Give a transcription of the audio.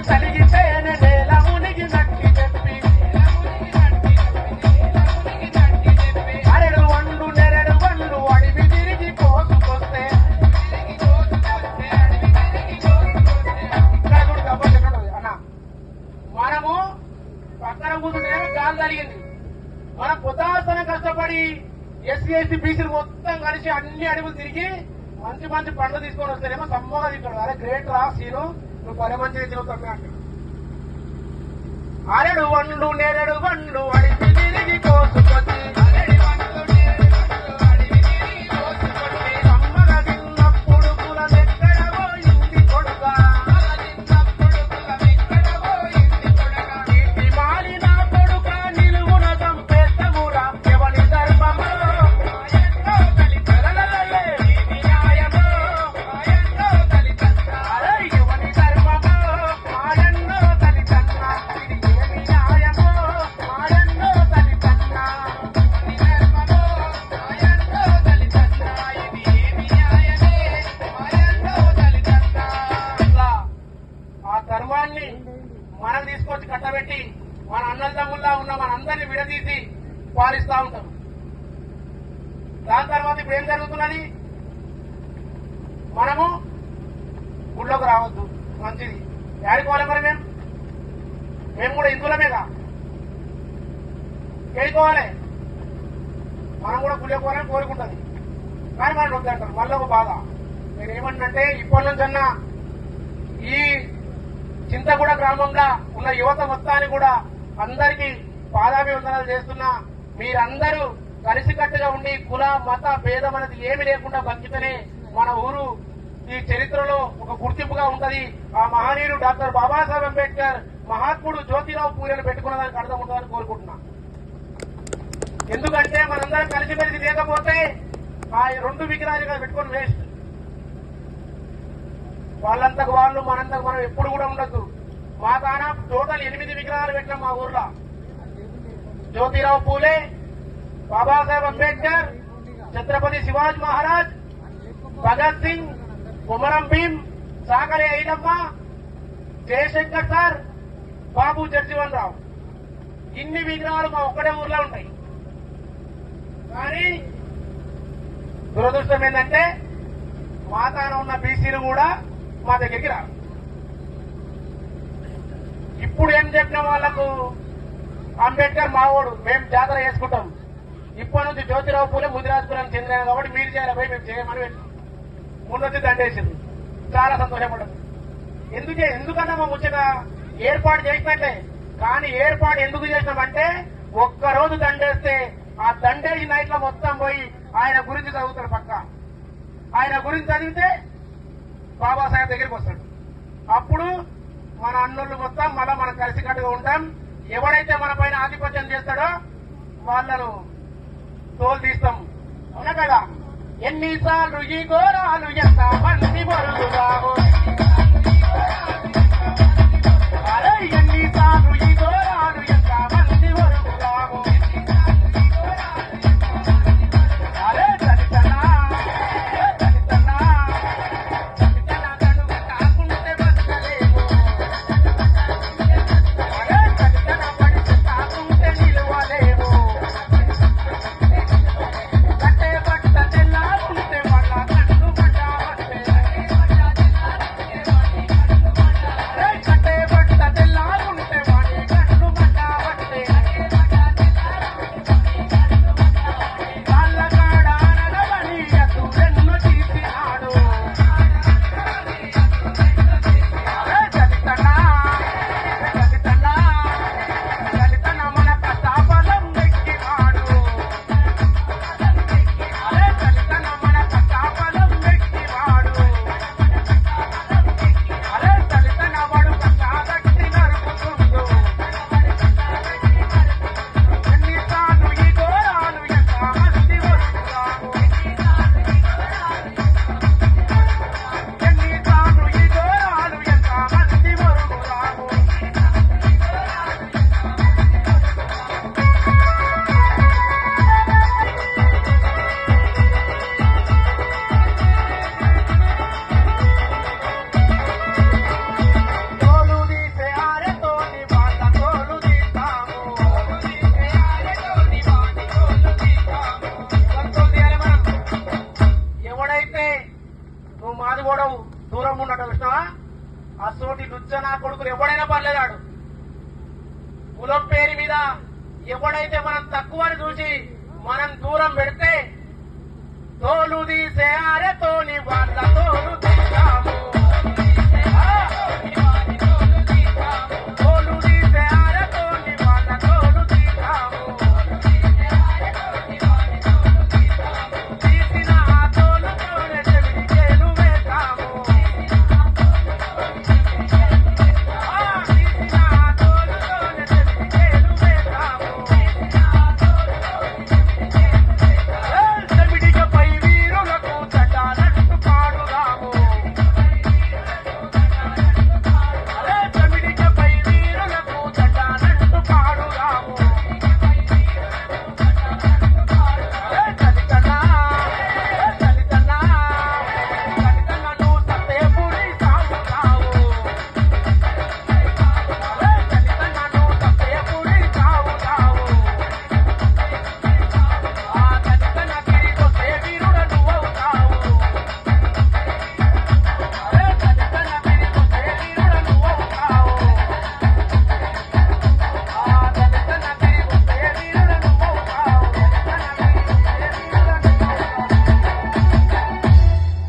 కలిగితేనే నేల మునిగి నట్టి చెప్పి అరెడు వండు నెరెడు వండు అడివి తిరిగి కోసుకొస్తే అన్న మనము పక్కన కూర్చుంటే గాలి జరిగింది. మనం పొద్దాసన కష్టపడి ఎస్సీ ఎస్టీ బీసీలు మొత్తం కలిసి అన్ని అడుగులు తిరిగి మంచి మంచి పండ్లు తీసుకొని వస్తేనేమో సమ్మగా తింటాడు. అరే గ్రేట్ రా సీను, నువ్వు పని మంచి తిరుగుతావు అంటాడు. అరెడు వండు నేరెడు వండు అడిగి తిరిగి కోసుకొచ్చి సమ్మగా తిన్నప్పుడు కులమెక్కడ పోయింది కొడుకా, ఇంటి మాలిన కొడుక నిలువున చంపేస్తమురా ఎవని ధర్మమో ధర్మాన్ని మనం తీసుకొచ్చి కట్టబెట్టి మన అన్నదమ్ముల్లా ఉన్న మనందరినీ విడదీసి పాలిస్తా ఉంటాం. దాని తర్వాత ఇప్పుడు ఏం జరుగుతున్నది? మనము గుళ్ళోకి రావద్దు, మంచిది. ఏడుకోవాలి మరి మేము కూడా హిందువులమేగా, కేడుకోవాలి. మనం కూడా గుళ్ళోకి పోవాలని కోరుకుంటుంది, కానీ మనం వద్దంటారు. మళ్ళీ ఒక బాధ. నేను ఏమంటే ఇప్పటి నుంచన్నా ఈ చింతగూడ గ్రామంలో ఉన్న యువత మొత్తాన్ని కూడా అందరికీ పాదాభివందనాలు చేస్తున్నా. మీరందరూ కలిసికట్టుగా ఉండి కుల మత భేదం అనేది ఏమి లేకుండా బతికితేనే మన ఊరు ఈ చరిత్రలో ఒక గుర్తింపుగా ఉంటది. ఆ మహనీయుడు డాక్టర్ బాబాసాహెబ్ అంబేద్కర్, మహాత్ముడు జ్యోతిరావు పూలేను పెట్టుకున్న దానికి అర్థం ఉంటుందని కోరుకుంటున్నా. ఎందుకంటే మనందరం కలిసిమెలిసి లేకపోతే ఆ రెండు విగ్రహాలు పెట్టుకొని వేస్ట్. వాళ్ళంతకు వాళ్ళు మనంతకు మనం ఎప్పుడు కూడా ఉండద్దు. మా తాన టోటల్ 8 విగ్రహాలు పెట్టినాం మా ఊర్లో. జ్యోతిరావు పూలే, బాబాసాహెబ్ అంబేద్కర్, ఛత్రపతి శివాజీ మహారాజ్, భగత్ సింగ్, కొమరం భీం, సాకరే ఐలమ్మ, జయశంకర్ సార్, బాబు జగజీవన్ రావు. ఇన్ని విగ్రహాలు మా ఒక్కడే ఊర్లో ఉంటాయి. కానీ దురదృష్టం ఏంటంటే మా తాన ఉన్న బీసీలు కూడా మా దగ్గరికి రావు. ఇప్పుడు ఏం చెప్పిన వాళ్లకు అంబేద్కర్ మావోడు, మేము జాతర చేసుకుంటాం. ఇప్పటి నుంచి జ్యోతిరావు పూలే ముదిరాజపురానికి చెందిన కాబట్టి మీరు చేయాలి పోయి మేము చేయమని ముందొచ్చి దండేసింది. చాలా సంతోషపడ్డాం. ఎందుకన్నా మా ముచ్చట ఏర్పాటు చేసినట్లే. కానీ ఏర్పాటు ఎందుకు చేసినామంటే ఒక్కరోజు దండేస్తే ఆ దండేసి నైట్లో మొత్తం పోయి ఆయన గురించి చదువుతాడు. పక్క ఆయన గురించి చదివితే బాబాసాహెబ్ దగ్గరికి వస్తాడు. అప్పుడు మన అన్నులు మొత్తం మళ్ళా మనం కలిసికట్టుగా ఉంటాం. ఎవడైతే మన పైన ఆధిపత్యం చేస్తాడో వాళ్ళను తోలు తీస్తాం. అవునా కదా? ఎన్నిసార్లు ఈ ఘోరాలు ఎంత మంది బరువుగావో, అరే ఎన్నిసార్లు ఈ ఘోరాలు ఎంత మంది బరువుగావో, అరే దళితనా దళితనా దళితనా కనుక కాకుంటే బతకలేము, అరే దళితన పడితే కాకుంటే నిలవలేము, కట్టే బట్ట తెల్లాకుంటే మళ్ళా కన్ను పడ్డా వస్తే లుచ్చ నా కొడుకులు ఎవడైనా పర్లేదాడు. కులం పేరు మీద ఎవడైతే మనం తక్కువ అని చూసి మనం దూరం పెడితే తోలు తీసే అరే తోని వాళ్ళ తోలు తీసాము.